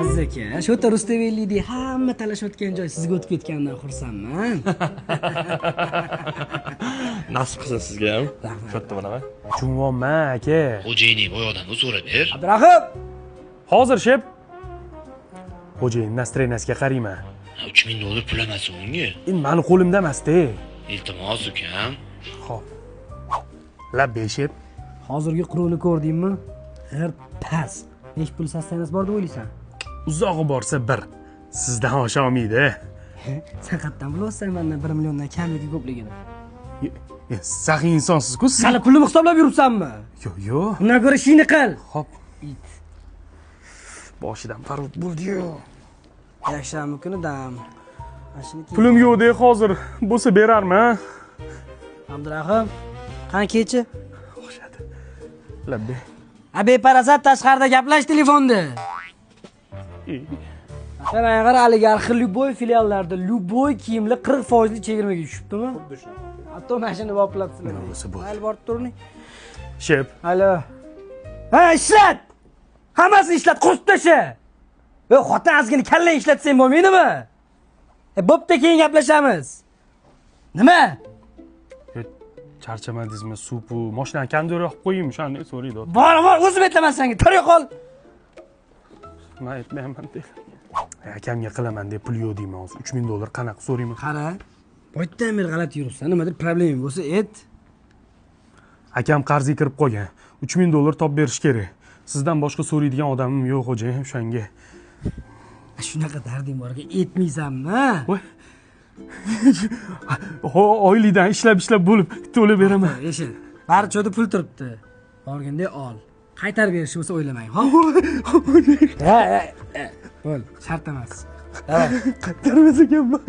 Aziz aka, shu yerda Rustavellikdek hamma talashayotgan joy sizga o'tib ketganidan xursandman. Nasib qilsin sizga ham. Shu yerda bo'laman. Juvonman aka. Xo'jayinning boyoqdan so'rab ber. Abdurahim, Hozir shep. Xo'jayin настроенияsiga qarayman. $3000 pul emas unga. Endi meni qo'limda emas-da. Iltimos ukam. Xo'p. Labbe shep. hozirgi quruvni ko'rdingmi? Pas. Nech pul sostayangiz bor deb o'ylaysan? Uzog'i borsa bir. Sizdan osholmaydi. Sen qayerdan bilasan mendan 1 milliondan kamligi ko'pligini? Saxiy insonsiz-ku siz. Hali pulni hisoblab yuribsanmi? Yo'q. Undan ko'ra ishingni qil. Xo'p. Boshidan parvod bo'ldi-yu. Yakshanba kuni dam. Pulim yo'q-da hozir. Bo'lsa berarman. Abdurahim, qani kechi? O'xshadi. Labbe. Beparasat tashqarida gaplash telefonda. Mana qara oligarxi Lyuboy filiallarida Lyuboy kiyimli 40% chegirmaga tushibdimi? Xuddi shunaqa. Hatto mashina boplabsizlar. Bo'lsa bo'ldi. Mayli borib turing. Shep. Alo. Ha, ishlat. Hammasini ishlat, qurib tasha. Xotin azgini kallang ishlatsang bo'lmaydimi? Bo'pti, keyin gaplashamiz. Nima? Charchamadingizmi? Supu, mashinani kondor yoqib qo'ying, o'shani so'raydi. Bor, o'zim aytaman senga. Tur yo'qol. Men aytmayman dedi. Akamga qilaman deb pul yo'q deyman hozir. $3000 qanaqa so'rayman? Qara. Boydan beri g'alati yuribsan. Nimadir problem bo'lsa, ayt. Akam qarzga kirib qolgan. $3000 topib berish kerak. Sizdan boshqa so'raydigan odamim yo'q, xo'jayin, o'shanga. Shunaqa darding borga aytmaysanmi? Voy. Oylikdan ishlab bo'lib to'lab beraman. Eshit. Barchoda pul turibdi. Borganda ol. Qaytarib berish bo'lsa o'ylamang, ha? Bo'l, shart emas. Qaytarmas ekanman.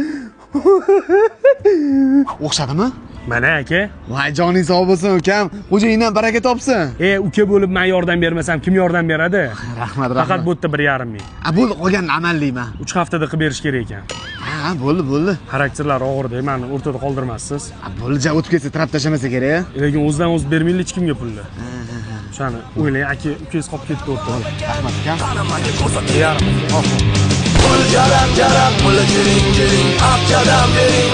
O'xshadimi? Mana aka. Voy, joning sog' bo'lsin ukam. Xo'jayindan baraka topsin. Uka bo'lib men yordam bermasam kim yordam beradi? Rahmat. Faqat bu yerda 1,5 ming. Bo'ldi, qolganini amallayman. 3 haftada qilib berish kerak ekan. Ha, bo'ldi. Xarakterlar og'ir-da, meni o'rtada qoldirmassiz. Bo'ldi, o'tib ketsa trap tashamasa kerak. Lekin o'zidan o'zi bermaydi hech kimga pulni. O'shani o'ylang, aka, ukangiz qolib ketdi o'rtada. Rahmat ukam. Yarim. Pul jaram, pul jiring, jiring, abjadam bering.